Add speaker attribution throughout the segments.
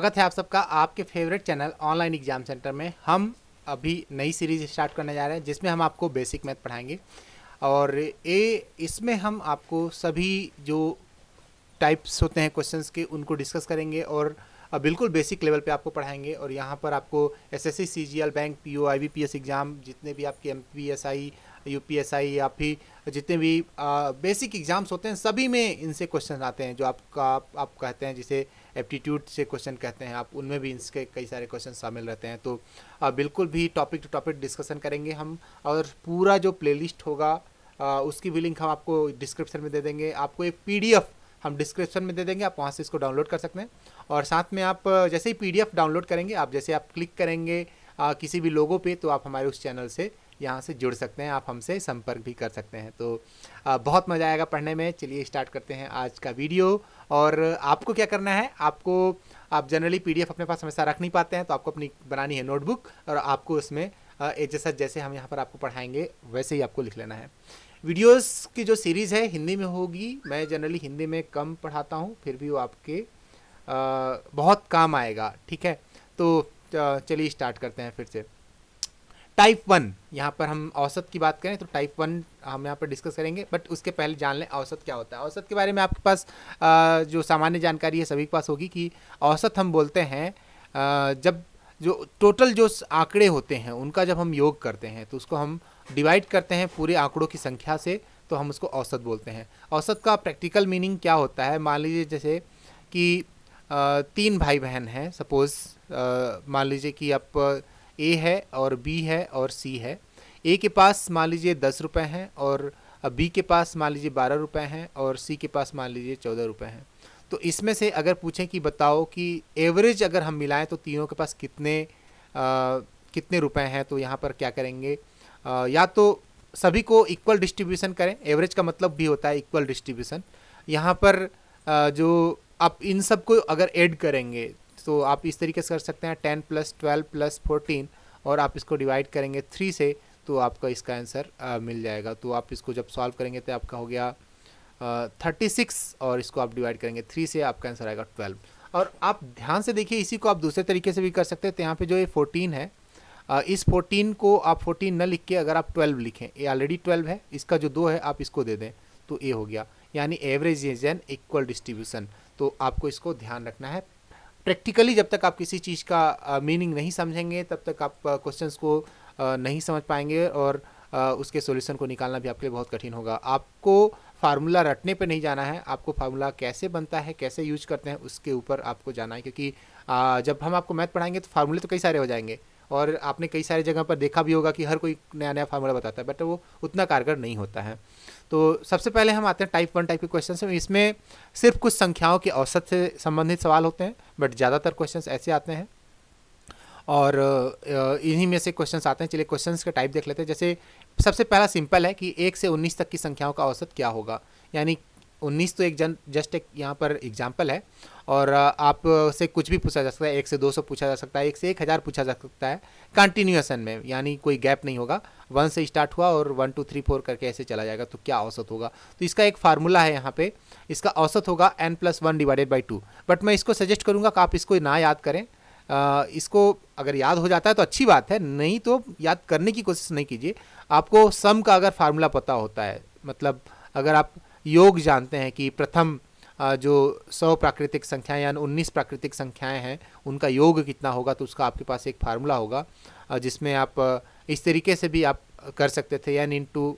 Speaker 1: स्वागत है आप सबका आपके favourite channel online exam centre में। हम अभी नई सीरीज स्टार्ट करने जा रहे हैं जिसमें हम आपको बेसिक मैथ पढ़ाएंगे और इसमें हम आपको सभी जो टाइप्स होते हैं क्वेश्चंस के उनको डिस्कस करेंगे और बिल्कुल बेसिक लेवल पे आपको पढ़ाएंगे। और यहाँ पर आपको SSC, CGL, bank, PO, IBPS exam, जितने भी आपके एमपीएसआई, यूपीएसआई या फिर जितने भी बेसिक एग्ज़ाम्स होते हैं सभी में इनसे क्वेश्चन आते हैं। जो आप कहते हैं जिसे एप्टीट्यूड से क्वेश्चन कहते हैं आप, उनमें भी इसके कई सारे क्वेश्चन शामिल रहते हैं। तो बिल्कुल भी टॉपिक टू टॉपिक डिस्कशन करेंगे हम। और पूरा जो प्लेलिस्ट होगा उसकी भी लिंक हम आपको डिस्क्रिप्शन में दे देंगे। आपको एक पीडीएफ हम डिस्क्रिप्शन में दे देंगे, आप वहाँ से इसको डाउनलोड कर सकते हैं। और साथ में आप जैसे ही पीडीएफ डाउनलोड करेंगे, आप जैसे आप क्लिक करेंगे किसी भी लोगो पे, तो आप हमारे उस चैनल से यहाँ से जुड़ सकते हैं, आप हमसे संपर्क भी कर सकते हैं। तो बहुत मज़ा आएगा पढ़ने में। चलिए स्टार्ट करते हैं आज का वीडियो। और आपको क्या करना है, आप जनरली पीडीएफ अपने पास हमेशा रख नहीं पाते हैं, तो आपको अपनी बनानी है नोटबुक और आपको उसमें जैसे हम यहाँ पर आपको पढ़ाएंगे वैसे ही आपको लिख लेना है। वीडियोस की जो सीरीज़ है हिंदी में होगी। मैं जनरली हिंदी में कम पढ़ाता हूँ, फिर भी वो आपके बहुत काम आएगा, ठीक है। तो चलिए स्टार्ट करते हैं फिर से। टाइप 1, यहाँ पर हम औसत की बात करें तो टाइप 1 हम यहाँ पर डिस्कस करेंगे, बट उसके पहले जान लें औसत क्या होता है। औसत के बारे में आपके पास जो सामान्य जानकारी है सभी के पास होगी कि औसत हम बोलते हैं जब जो टोटल जो आंकड़े होते हैं उनका जब हम योग करते हैं तो उसको हम डिवाइड करते हैं पूरे आंकड़ों की संख्या से, तो हम उसको औसत बोलते हैं। औसत का प्रैक्टिकल मीनिंग क्या होता है, मान लीजिए जैसे कि 3 भाई बहन हैं, सपोज़ मान लीजिए कि आप ए है और बी है और सी है। ए के पास मान लीजिए 10 रुपये हैं और बी के पास मान लीजिए 12 रुपये हैं और सी के पास मान लीजिए 14 रुपये हैं। तो इसमें से अगर पूछें कि बताओ कि एवरेज अगर हम मिलाएं तो तीनों के पास कितने रुपए हैं, तो यहाँ पर क्या करेंगे, या तो सभी को इक्वल डिस्ट्रीब्यूशन करें। एवरेज का मतलब भी होता है इक्वल डिस्ट्रीब्यूशन। यहाँ पर जो आप इन सब को अगर ऐड करेंगे तो आप इस तरीके से कर सकते हैं 10 + 12 + 14 और आप इसको डिवाइड करेंगे 3 से, तो आपका इसका आंसर मिल जाएगा। तो आप इसको जब सॉल्व करेंगे तो आपका हो गया 36 और इसको आप डिवाइड करेंगे 3 से, आपका आंसर आएगा 12। और आप ध्यान से देखिए, इसी को आप दूसरे तरीके से भी कर सकते हैं। तो यहाँ पे जो ये 14 है, इस 14 को आप 14 न लिख के अगर आप 12 लिखें, ये ऑलरेडी 12 है, इसका जो 2 है आप इसको दे दें तो ये हो गया, यानी average is an equal distribution. तो आपको इसको ध्यान रखना है। प्रैक्टिकली जब तक आप किसी चीज़ का मीनिंग नहीं समझेंगे तब तक आप क्वेश्चंस को नहीं समझ पाएंगे और उसके सॉल्यूशन को निकालना भी आपके लिए बहुत कठिन होगा। आपको फार्मूला रटने पे नहीं जाना है, आपको फार्मूला कैसे बनता है, कैसे यूज करते हैं उसके ऊपर आपको जाना है। क्योंकि जब हम आपको मैथ पढ़ाएंगे तो फार्मूले तो कई सारे हो जाएंगे और आपने कई सारी जगह पर देखा भी होगा कि हर कोई नया नया फार्मूला बताता है, बट वो उतना कारगर नहीं होता है। तो सबसे पहले हम आते हैं टाइप 1 टाइप के क्वेश्चन से। इसमें सिर्फ कुछ संख्याओं के औसत से संबंधित सवाल होते हैं, बट ज़्यादातर क्वेश्चंस ऐसे आते हैं और इन्हीं में से क्वेश्चंस आते हैं। चलिए क्वेश्चंस का टाइप देख लेते हैं। जैसे सबसे पहला सिंपल है कि 1 से 19 तक की संख्याओं का औसत क्या होगा, यानी 19 तो जस्ट एक यहाँ पर एग्जाम्पल है और आप से कुछ भी पूछा जा सकता है। 1 से 200 पूछा जा सकता है, 1 से 1000 पूछा जा सकता है कंटिन्यूएशन में, यानी कोई गैप नहीं होगा। 1 से स्टार्ट हुआ और 1 2 3 4 करके ऐसे चला जाएगा, तो क्या औसत होगा। तो इसका एक फार्मूला है यहाँ पे, इसका औसत होगा n+1 / 2। बट मैं इसको सजेस्ट करूँगा कि आप इसको ना याद करें। इसको अगर याद हो जाता है तो अच्छी बात है, नहीं तो याद करने की कोशिश नहीं कीजिए। आपको सम का अगर फार्मूला पता होता है, मतलब अगर आप योग जानते हैं कि प्रथम जो 100 प्राकृतिक संख्याएं या 19 प्राकृतिक संख्याएं हैं उनका योग कितना होगा, तो उसका आपके पास एक फार्मूला होगा जिसमें आप इस तरीके से भी आप कर सकते थे, n/2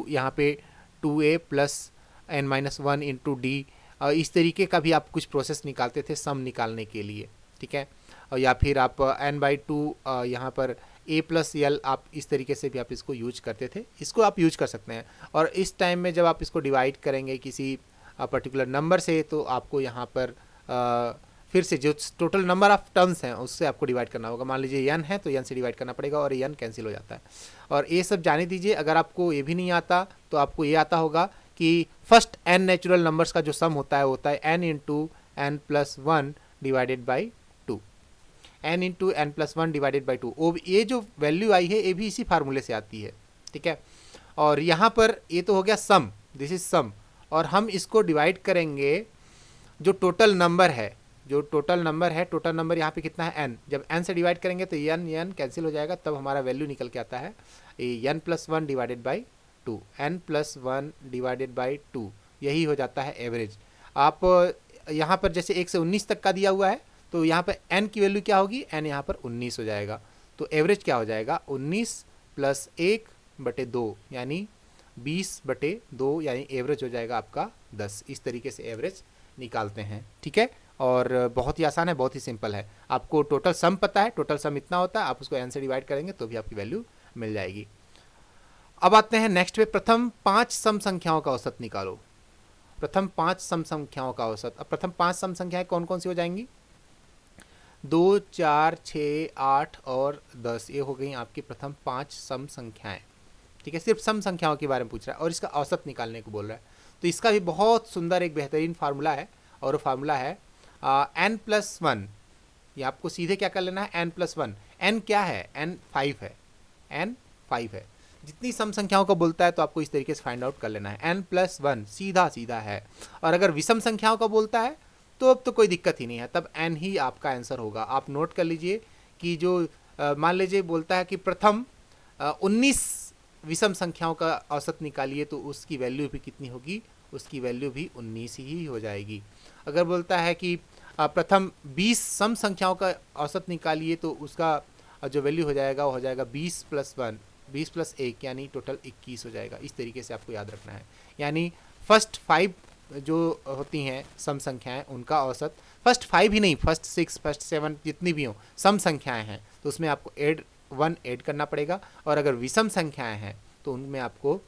Speaker 1: यहाँ पे 2a + n-1 × d। इस तरीके का भी आप कुछ प्रोसेस निकालते थे सम निकालने के लिए, ठीक है। और या फिर आप n/2 यहाँ पर a + l, आप इस तरीके से भी आप इसको यूज करते थे। इसको आप यूज कर सकते हैं। और इस टाइम में जब आप इसको डिवाइड करेंगे किसी पर्टिकुलर नंबर से, तो आपको यहाँ पर फिर से जो टोटल नंबर ऑफ टर्म्स हैं उससे आपको डिवाइड करना होगा। मान लीजिए n है तो n से डिवाइड करना पड़ेगा और n कैंसिल हो जाता है। और ये सब जाने दीजिए। अगर आपको ये भी नहीं आता तो आपको ये आता होगा कि फर्स्ट n नेचुरल नंबर्स का जो सम होता है n × n+1 / 2, n × n+1 / 2। वो ये जो वैल्यू आई है ये भी इसी फार्मूले से आती है, ठीक है। और यहाँ पर ये तो हो गया सम, दिस इज सम, और हम इसको डिवाइड करेंगे जो टोटल नंबर है जो टोटल नंबर है, टोटल नंबर यहाँ पे कितना है n, जब n से डिवाइड करेंगे तो n कैंसिल हो जाएगा, तब हमारा वैल्यू निकल के आता है n+1 divided by 2, n+1 divided by 2, यही हो जाता है एवरेज। आप यहाँ पर जैसे 1 से 19 तक का दिया हुआ है, तो यहाँ पर n की वैल्यू क्या होगी, n यहाँ पर 19 हो जाएगा, तो एवरेज क्या हो जाएगा 19 + 1/2 यानी 20/2, यानी एवरेज हो जाएगा आपका 10। इस तरीके से एवरेज निकालते हैं, ठीक है। और बहुत ही आसान है, बहुत ही सिंपल है। आपको टोटल सम पता है, टोटल सम इतना होता है, आप उसको n से डिवाइड करेंगे तो भी आपकी वैल्यू मिल जाएगी। अब आते हैं नेक्स्ट पे, प्रथम 5 सम संख्याओं का औसत निकालो। प्रथम 5 सम संख्याओं का औसत। अब प्रथम 5 सम संख्याएं कौन कौन सी हो जाएंगी, 2, 4, 6, 8 और 10, ये हो गई आपकी प्रथम 5 सम संख्याएं, ठीक है। सिर्फ सम संख्याओं के बारे में पूछ रहा है और इसका औसत निकालने को बोल रहा है। तो इसका भी बहुत सुंदर एक बेहतरीन फार्मूला है, और वो फार्मूला है n+1। ये आपको सीधे क्या कर लेना है, n+1। n क्या है, n 5 है, n 5 है। जितनी सम संख्याओं को बोलता है तो आपको इस तरीके से फाइंड आउट कर लेना है, n+1 सीधा सीधा है। और अगर विषम संख्याओं का बोलता है तो अब तो कोई दिक्कत ही नहीं है, तब n ही आपका आंसर होगा। आप नोट कर लीजिए कि जो मान लीजिए बोलता है कि प्रथम 19 विषम संख्याओं का औसत निकालिए, तो उसकी वैल्यू भी कितनी होगी, उसकी वैल्यू भी 19 ही हो जाएगी। अगर बोलता है कि प्रथम 20 सम संख्याओं का औसत निकालिए, तो उसका जो वैल्यू हो जाएगा वो हो जाएगा 20 + 1 यानी टोटल 21 हो जाएगा। इस तरीके से आपको याद रखना है। यानी फर्स्ट 5 जो होती हैं सम संख्याएं, उनका औसत, फर्स्ट 5 ही नहीं, फर्स्ट 6, फर्स्ट 7 जितनी भी हों सम संख्याएं हैं, तो उसमें आपको 1 ऐड करना पड़ेगा। और अगर विषम संख्याएं हैं तो उनमें आपको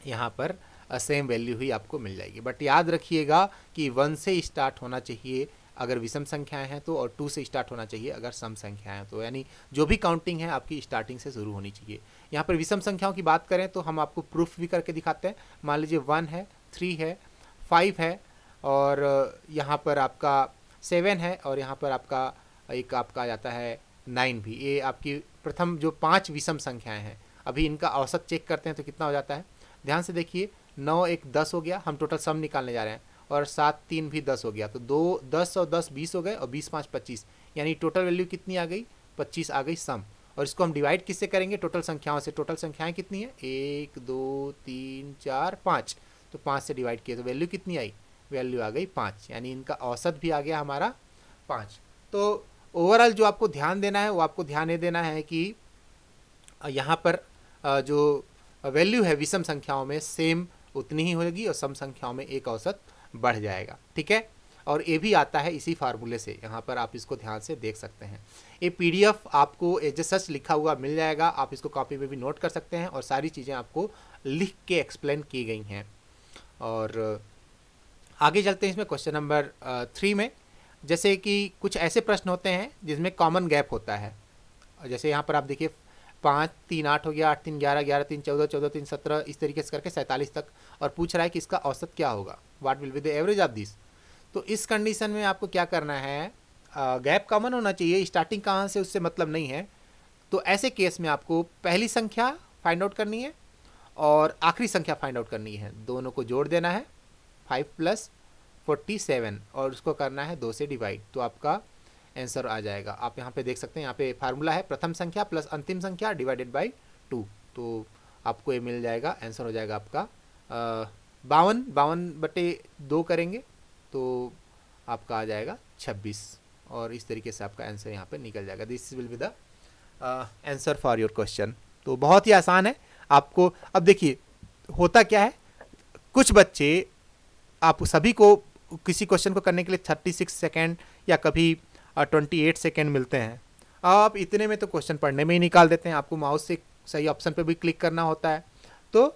Speaker 1: यहाँ पर सेम वैल्यू ही आपको मिल जाएगी। बट याद रखिएगा कि 1 से स्टार्ट होना चाहिए अगर विषम संख्याएं हैं तो, और 2 से स्टार्ट होना चाहिए अगर सम संख्याएं हैं तो। यानी जो भी काउंटिंग है आपकी स्टार्टिंग से शुरू होनी चाहिए। यहाँ पर विषम संख्याओं की बात करें तो हम आपको प्रूफ भी करके दिखाते हैं। मान लीजिए 1 है, 3 है, 5 है, और यहाँ पर आपका 7 है, और यहाँ पर आपका एक आपका आ जाता है 9 भी। ये आपकी प्रथम जो 5 विषम संख्याएं हैं, अभी इनका औसत चेक करते हैं तो कितना हो जाता है। ध्यान से देखिए, 9 1 10 हो गया, हम टोटल सम निकालने जा रहे हैं, और 7 3 भी 10 हो गया, तो 2 10 और 10 20 हो गए, और 20 5 25, यानी टोटल वैल्यू कितनी आ गई, 25 आ गई सम। और इसको हम डिवाइड किससे करेंगे, टोटल संख्याओं से। टोटल संख्याएं कितनी है, 1 2 3 4 5, तो 5 से डिवाइड किए तो वैल्यू कितनी आई, वैल्यू आ गई 5, यानी इनका औसत भी आ गया हमारा 5। तो ओवरऑल जो आपको ध्यान देना है वो आपको ध्यान ये देना है कि यहाँ पर जो वैल्यू है विषम संख्याओं में सेम उतनी ही होगी, और सम संख्याओं में एक औसत बढ़ जाएगा, ठीक है। और ये भी आता है इसी फार्मूले से, यहाँ पर आप इसको ध्यान से देख सकते हैं। ये PDF आपको एज सच लिखा हुआ मिल जाएगा, आप इसको कॉपी में भी नोट कर सकते हैं, और सारी चीज़ें आपको लिख के एक्सप्लेन की गई हैं। और आगे चलते हैं इसमें क्वेश्चन नंबर 3 में। जैसे कि कुछ ऐसे प्रश्न होते हैं जिसमें कॉमन गैप होता है, जैसे यहाँ पर आप देखिए 5 3 8 हो गया, 8 3 11, 11 3 14, 14 3 17, इस तरीके से करके 47 तक, और पूछ रहा है कि इसका औसत क्या होगा, what will be the average of this. तो इस कंडीशन में आपको क्या करना है, गैप कॉमन होना चाहिए, स्टार्टिंग कहाँ से उससे मतलब नहीं है। तो ऐसे केस में आपको पहली संख्या फाइंड आउट करनी है और आखिरी संख्या फाइंड आउट करनी है, दोनों को जोड़ देना है 5 + 47, और उसको करना है 2 से डिवाइड, तो आपका आंसर आ जाएगा। आप यहाँ पे देख सकते हैं, यहाँ पे फार्मूला है प्रथम संख्या प्लस अंतिम संख्या डिवाइडेड बाई 2, तो आपको ये मिल जाएगा, आंसर हो जाएगा आपका 52/2 करेंगे तो आपका आ जाएगा 26, और इस तरीके से आपका आंसर यहाँ पे निकल जाएगा। This will be the answer for your question. तो बहुत ही आसान है आपको। अब देखिए होता क्या है, कुछ बच्चे, आप सभी को किसी क्वेश्चन को करने के लिए 36 सेकेंड या कभी 28 सेकेंड मिलते हैं, आप इतने में तो क्वेश्चन पढ़ने में ही निकाल देते हैं। आपको माउस से सही ऑप्शन पे भी क्लिक करना होता है, तो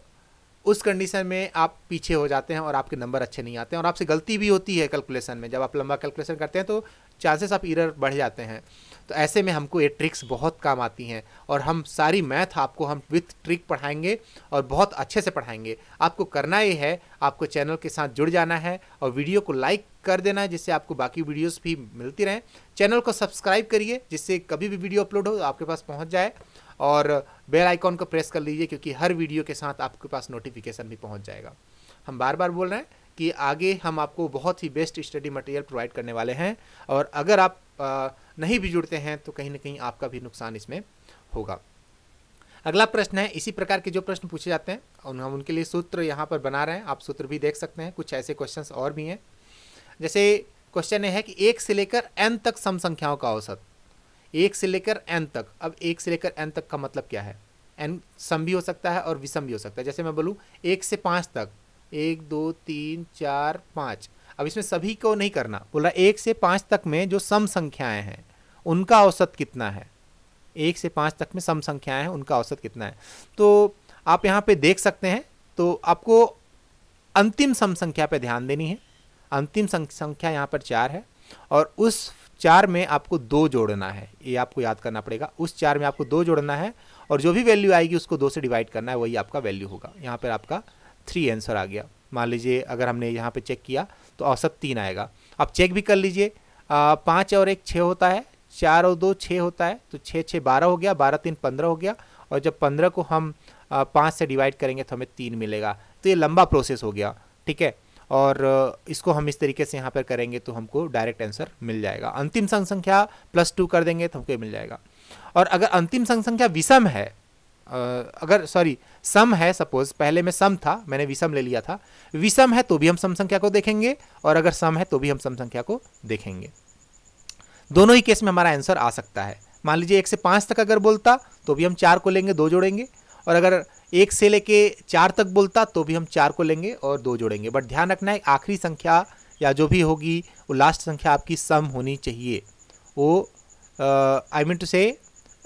Speaker 1: उस कंडीशन में आप पीछे हो जाते हैं और आपके नंबर अच्छे नहीं आते हैं, और आपसे गलती भी होती है कैलकुलेशन में। जब आप लंबा कैलकुलेशन करते हैं तो चांसेस ऑफ एरर बढ़ जाते हैं। तो ऐसे में हमको ये ट्रिक्स बहुत काम आती हैं, और हम सारी मैथ आपको हम विथ ट्रिक पढ़ाएंगे और बहुत अच्छे से पढ़ाएंगे। आपको करना ये है, आपको चैनल के साथ जुड़ जाना है और वीडियो को लाइक कर देना है, जिससे आपको बाकी वीडियोस भी मिलती रहें। चैनल को सब्सक्राइब करिए, जिससे कभी भी वीडियो अपलोड हो आपके पास पहुंच जाए, और बेल आइकॉन को प्रेस कर लीजिए, क्योंकि हर वीडियो के साथ आपके पास नोटिफिकेशन भी पहुंच जाएगा। हम बार बार बोल रहे हैं कि आगे हम आपको बहुत ही बेस्ट स्टडी मटेरियल प्रोवाइड करने वाले हैं, और अगर आप नहीं भी जुड़ते हैं तो कहीं ना कहीं आपका भी नुकसान इसमें होगा। अगला प्रश्न है, इसी प्रकार के जो प्रश्न पूछे जाते हैं और हम उनके लिए सूत्र यहाँ पर बना रहे हैं, आप सूत्र भी देख सकते हैं। कुछ ऐसे क्वेश्चंस और भी हैं, जैसे क्वेश्चन है कि 1 से लेकर n तक सम संख्याओं का औसत। 1 से लेकर n तक, अब 1 से लेकर n तक का मतलब क्या है? n सम भी हो सकता है और विषम भी हो सकता है। जैसे मैं बोलूँ 1 से 5 तक, 1 2 3 4 5, अब इसमें सभी को नहीं करना, बोला 1 से 5 तक में जो सम संख्याएं हैं उनका औसत कितना है। 1 से 5 तक में सम संख्याएं हैं उनका औसत कितना है, तो आप यहाँ पे देख सकते हैं। तो आपको अंतिम सम संख्या पे ध्यान देनी है। अंतिम संख्या यहाँ पर 4 है और उस 4 में आपको 2 जोड़ना है, ये आपको याद करना पड़ेगा। उस 4 में आपको 2 जोड़ना है और जो भी वैल्यू आएगी उसको 2 से डिवाइड करना है, वही आपका वैल्यू होगा। यहाँ पर आपका 3 आंसर आ गया। मान लीजिए अगर हमने यहाँ पे चेक किया तो औसत 3 आएगा। आप चेक भी कर लीजिए, 5 और 1 6 होता है, 4 और 2 6 होता है, तो 6 6 12 हो गया, 12 3 15 हो गया, और जब 15 को हम 5 से डिवाइड करेंगे तो हमें 3 मिलेगा। तो ये लंबा प्रोसेस हो गया, ठीक है। और इसको हम इस तरीके से यहाँ पर करेंगे तो हमको डायरेक्ट आंसर मिल जाएगा। अंतिम सम संख्या +2 कर देंगे तो हमको मिल जाएगा। और अगर अंतिम सम संख्या विषम है, अगर सॉरी सम है, सपोज पहले में सम था, मैंने विषम ले लिया था, विषम है तो भी हम सम संख्या को देखेंगे और अगर सम है तो भी हम सम संख्या को देखेंगे। दोनों ही केस में हमारा आंसर आ सकता है। मान लीजिए 1 से 5 तक अगर बोलता तो भी हम 4 को लेंगे, 2 जोड़ेंगे, और अगर 1 से लेके 4 तक बोलता तो भी हम 4 को लेंगे और 2 जोड़ेंगे। बट ध्यान रखना है आखिरी संख्या या जो भी होगी वो लास्ट संख्या आपकी सम होनी चाहिए। वो आई मीन टू से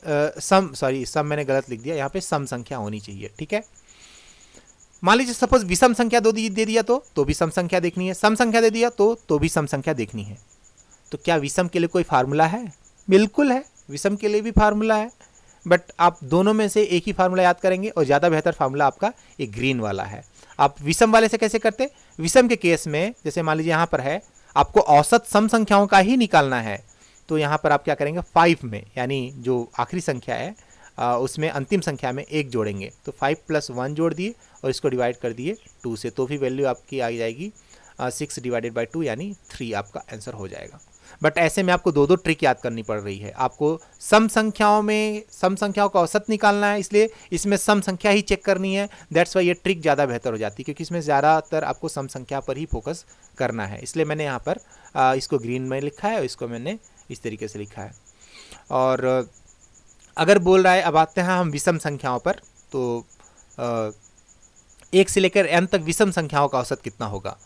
Speaker 1: सम मैंने गलत लिख दिया, यहाँ पे सम संख्या होनी चाहिए, ठीक है। मान लीजिए सपोज विषम संख्या दे दिया तो भी सम संख्या देखनी है, सम संख्या दे दिया तो भी सम संख्या देखनी है। तो क्या विषम के लिए कोई फार्मूला है? बिल्कुल है, विषम के लिए भी फार्मूला है, बट आप दोनों में से एक ही फार्मूला याद करेंगे और ज़्यादा बेहतर फार्मूला आपका एक ग्रीन वाला है। आप विषम वाले से कैसे करते? विषम के केस में जैसे मान लीजिए यहाँ पर है, आपको औसत सम संख्याओं का ही निकालना है, तो यहाँ पर आप क्या करेंगे 5 में, यानी जो आखिरी संख्या है उसमें अंतिम संख्या में 1 जोड़ेंगे, तो 5 + 1 जोड़ दिए और इसको डिवाइड कर दिए 2 से, तो भी वैल्यू आपकी आ जाएगी 6 / 2 यानी 3 आपका आंसर हो जाएगा। बट ऐसे में आपको 2 ट्रिक याद करनी पड़ रही है। आपको सम संख्याओं में सम संख्याओं का औसत निकालना है, इसलिए इसमें सम संख्या ही चेक करनी है। दैट्स वाई ये ट्रिक ज़्यादा बेहतर हो जाती है, क्योंकि इसमें ज़्यादातर आपको सम संख्या पर ही फोकस करना है। इसलिए मैंने यहाँ पर इसको ग्रीन में लिखा है और इसको मैंने इस तरीके से लिखा है। और अगर बोल रहा है, अब आते हैं हम विषम संख्याओं पर, तो 1 से लेकर n तक विषम संख्याओं का औसत कितना होगा,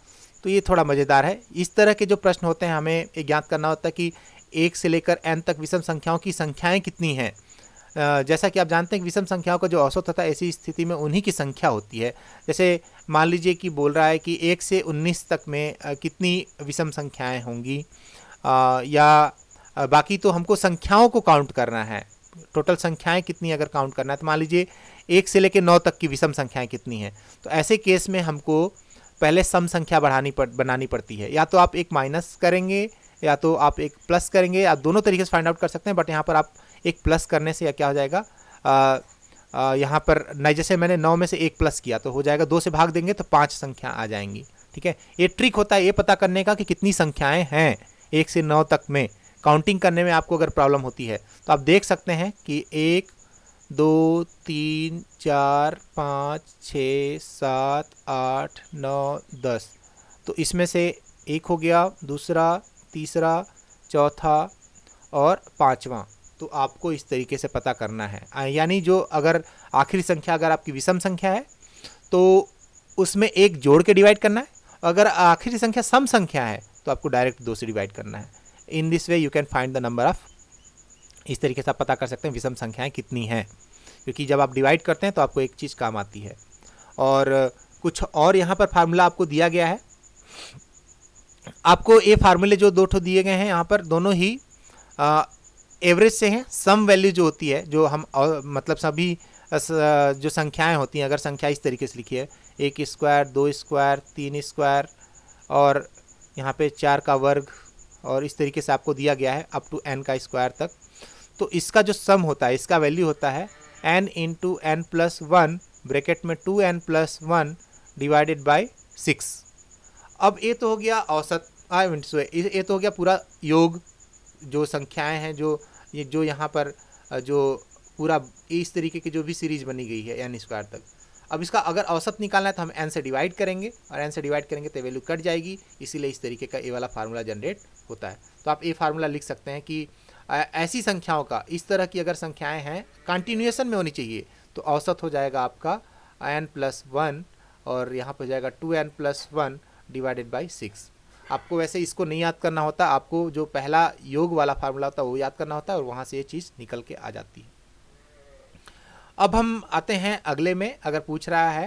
Speaker 1: तो ये थोड़ा मज़ेदार है। इस तरह के जो प्रश्न होते हैं हमें ये ज्ञात करना होता है कि 1 से लेकर n तक विषम संख्याओं की संख्याएं कितनी हैं। जैसा कि आप जानते हैं कि विषम संख्याओं का जो औसत होता है ऐसी स्थिति में उन्हीं की संख्या होती है। जैसे मान लीजिए कि बोल रहा है कि 1 से 19 तक में कितनी विषम संख्याएं होंगी, या बाकी तो हमको संख्याओं को काउंट करना है, टोटल संख्याएं कितनी अगर काउंट करना है, तो मान लीजिए 1 से लेकर 9 तक की विषम संख्याएं कितनी हैं। तो ऐसे केस में हमको पहले सम संख्या बनानी पड़ती है। या तो आप एक माइनस करेंगे या तो आप एक प्लस करेंगे, आप दोनों तरीके से फाइंड आउट कर सकते हैं। बट यहाँ पर आप एक प्लस करने से या क्या हो जाएगा, यहाँ पर नहीं, जैसे मैंने 9 में से 1 प्लस किया तो हो जाएगा, 2 से भाग देंगे तो 5 संख्या आ जाएंगी, ठीक है। ये ट्रिक होता है ये पता करने का कि कितनी संख्याएँ हैं 1 से 9 तक में। काउंटिंग करने में आपको अगर प्रॉब्लम होती है तो आप देख सकते हैं कि 1 2 3 4 5 6 7 8 9 10, तो इसमें से एक हो गया, दूसरा, तीसरा, चौथा और 5वां। तो आपको इस तरीके से पता करना है, यानी जो अगर आखिरी संख्या अगर आपकी विषम संख्या है तो उसमें 1 जोड़ के डिवाइड करना है, अगर आखिरी संख्या सम संख्या है तो आपको डायरेक्ट 2 से डिवाइड करना है। In this way you can find the number of, इस तरीके से आप पता कर सकते हैं विषम संख्याएं कितनी हैं, क्योंकि जब आप डिवाइड करते हैं तो आपको एक चीज़ काम आती है। और कुछ और यहाँ पर फार्मूला आपको दिया गया है। आपको ये फार्मूले जो 2 दिए गए हैं यहाँ पर, दोनों ही एवरेज से हैं। सम वैल्यू जो होती है, जो हम मतलब सभी जो संख्याएं होती हैं, अगर संख्या इस तरीके से लिखी है 1 स्क्वायर 2 स्क्वायर 3 स्क्वायर और यहाँ पे 4 का वर्ग, और इस तरीके से आपको दिया गया है अप टू n का स्क्वायर तक, तो इसका जो सम होता है, इसका वैल्यू होता है n × n + 1 ब्रैकेट में 2n + 1 डिवाइडेड बाय 6। अब ये तो हो गया औसत, ये तो हो गया पूरा योग, जो संख्याएं हैं जो यहाँ पर जो पूरा इस तरीके की जो भी सीरीज बनी गई है n स्क्वायर तक। अब इसका अगर औसत निकालना है तो हम n से डिवाइड करेंगे, और n से डिवाइड करेंगे तो वैल्यू कट जाएगी, इसीलिए इस तरीके का ये वाला फार्मूला जनरेट होता है। तो आप ये फार्मूला लिख सकते हैं कि ऐसी संख्याओं का, इस तरह की अगर संख्याएं हैं कंटिन्यूएशन में होनी चाहिए, तो औसत हो जाएगा आपका n+1, और यहाँ पर हो जाएगा 2n+1 डिवाइडेड बाई 6। आपको वैसे इसको नहीं याद करना होता, आपको जो पहला योग वाला फार्मूला होता है वो याद करना होता है, और वहाँ से ये चीज़ निकल के आ जाती है। अब हम आते हैं अगले में। अगर पूछ रहा है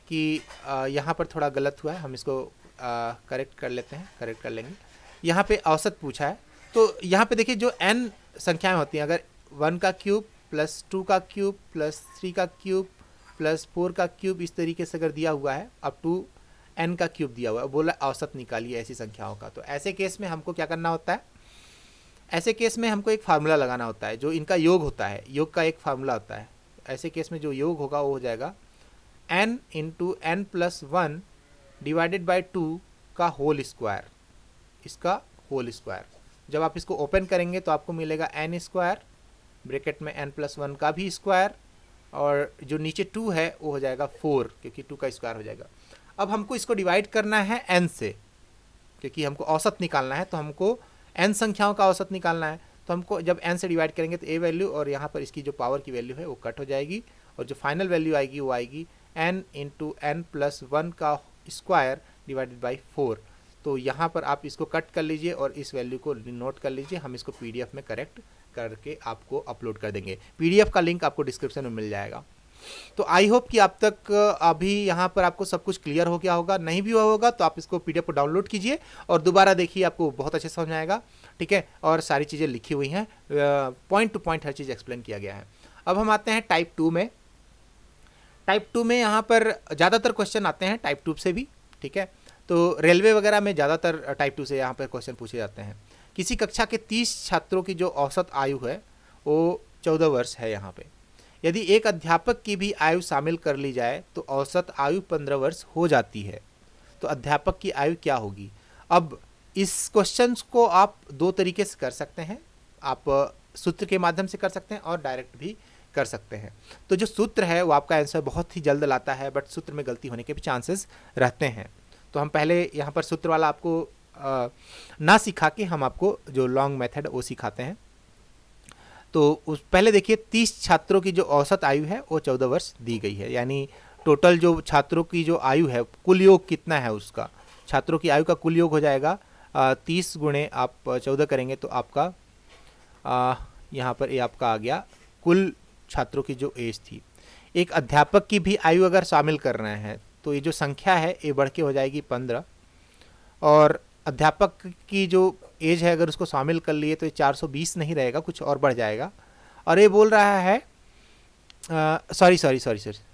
Speaker 1: कि यहाँ पर थोड़ा गलत हुआ है, हम इसको करेक्ट कर लेते हैं, करेक्ट कर लेंगे। यहाँ पे औसत पूछा है, तो यहाँ पे देखिए जो n संख्याएं होती हैं, अगर 1 का क्यूब प्लस 2 का क्यूब प्लस 3 का क्यूब प्लस 4 का क्यूब, इस तरीके से अगर दिया हुआ है, अप टू n का क्यूब दिया हुआ है, बोला औसत निकालिए ऐसी संख्याओं का। तो ऐसे केस में हमको क्या करना होता है, ऐसे केस में हमको एक फार्मूला लगाना होता है, जो इनका योग होता है, योग का एक फार्मूला होता है। ऐसे केस में जो योग होगा वो हो जाएगा n into n+1 divided by 2 का होल स्क्वायर, इसका होल स्क्वायर। जब आप इसको ओपन करेंगे तो आपको मिलेगा n स्क्वायर, ब्रैकेट में n+1 का भी स्क्वायर, और जो नीचे 2 है वो हो जाएगा 4, क्योंकि 2 का स्क्वायर हो जाएगा। अब हमको इसको डिवाइड करना है n से, क्योंकि हमको औसत निकालना है, तो हमको n संख्याओं का औसत निकालना है। तो हमको जब n से डिवाइड करेंगे तो a वैल्यू और यहाँ पर इसकी जो पावर की वैल्यू है वो कट हो जाएगी, और जो फाइनल वैल्यू आएगी वो आएगी n इंटू n+1 का स्क्वायर डिवाइडेड बाई 4। तो यहाँ पर आप इसको कट कर लीजिए और इस वैल्यू को नोट कर लीजिए, हम इसको PDF में करेक्ट करके आपको अपलोड कर देंगे। PDF का लिंक आपको डिस्क्रिप्शन में मिल जाएगा। तो आई होप कि आप तक अभी यहाँ पर आपको सब कुछ क्लियर हो गया होगा। नहीं भी हुआ होगा तो आप इसको PDF को डाउनलोड कीजिए और दोबारा देखिए, आपको बहुत अच्छे समझ आएगा, ठीक है। और सारी चीज़ें लिखी हुई हैं, पॉइंट टू पॉइंट हर चीज़ एक्सप्लेन किया गया है। अब हम आते हैं टाइप 2 में। टाइप 2 में यहाँ पर ज़्यादातर क्वेश्चन आते हैं टाइप 2 से भी, ठीक है। तो रेलवे वगैरह में ज़्यादातर टाइप 2 से यहाँ पर क्वेश्चन पूछे जाते हैं। किसी कक्षा के 30 छात्रों की जो औसत आयु है वो 14 वर्ष है। यहाँ पे यदि एक अध्यापक की भी आयु शामिल कर ली जाए तो औसत आयु 15 वर्ष हो जाती है। तो अध्यापक की आयु क्या होगी? अब इस क्वेश्चन को आप दो तरीके से कर सकते हैं, आप सूत्र के माध्यम से कर सकते हैं और डायरेक्ट भी कर सकते हैं। तो जो सूत्र है वो आपका आंसर बहुत ही जल्द लाता है, बट सूत्र में गलती होने के भी चांसेस रहते हैं। तो हम पहले यहाँ पर सूत्र वाला आपको ना सिखा के हम आपको जो लॉन्ग मेथड वो सिखाते हैं। तो उस पहले देखिए 30 छात्रों की जो औसत आयु है वो 14 वर्ष दी गई है, यानी टोटल जो छात्रों की जो आयु है, कुल योग कितना है उसका, छात्रों की आयु का कुल योग हो जाएगा 30 गुणे आप 14 करेंगे तो आपका यहाँ पर ये आपका आ गया कुल छात्रों की जो एज थी। एक अध्यापक की भी आयु अगर शामिल कर रहे हैं तो ये जो संख्या है ये बढ़ के हो जाएगी 15, और अध्यापक की जो एज है अगर उसको शामिल कर लिए तो ये 420 नहीं रहेगा, कुछ और बढ़ जाएगा। और ये बोल रहा है सॉरी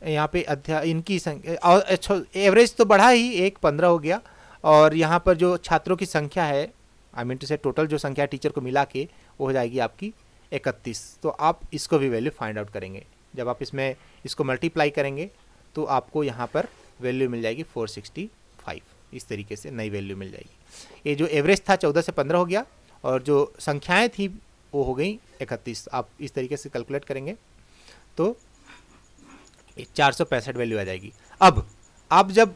Speaker 1: यहाँ पे इनकी संख्या एवरेज तो बढ़ा ही, एक 15 हो गया, और यहाँ पर जो छात्रों की संख्या है, आई मीन टू से टोटल जो संख्या टीचर को मिला के वो हो जाएगी आपकी 31। तो आप इसको भी वैल्यू फाइंड आउट करेंगे। जब आप इसको मल्टीप्लाई करेंगे तो आपको यहाँ पर वैल्यू मिल जाएगी 465। इस तरीके से नई वैल्यू मिल जाएगी। ये जो एवरेज था 14 से 15 हो गया, और जो संख्याएं थी वो हो गई 31। आप इस तरीके से कैलकुलेट करेंगे तो 465 वैल्यू आ जाएगी। अब आप जब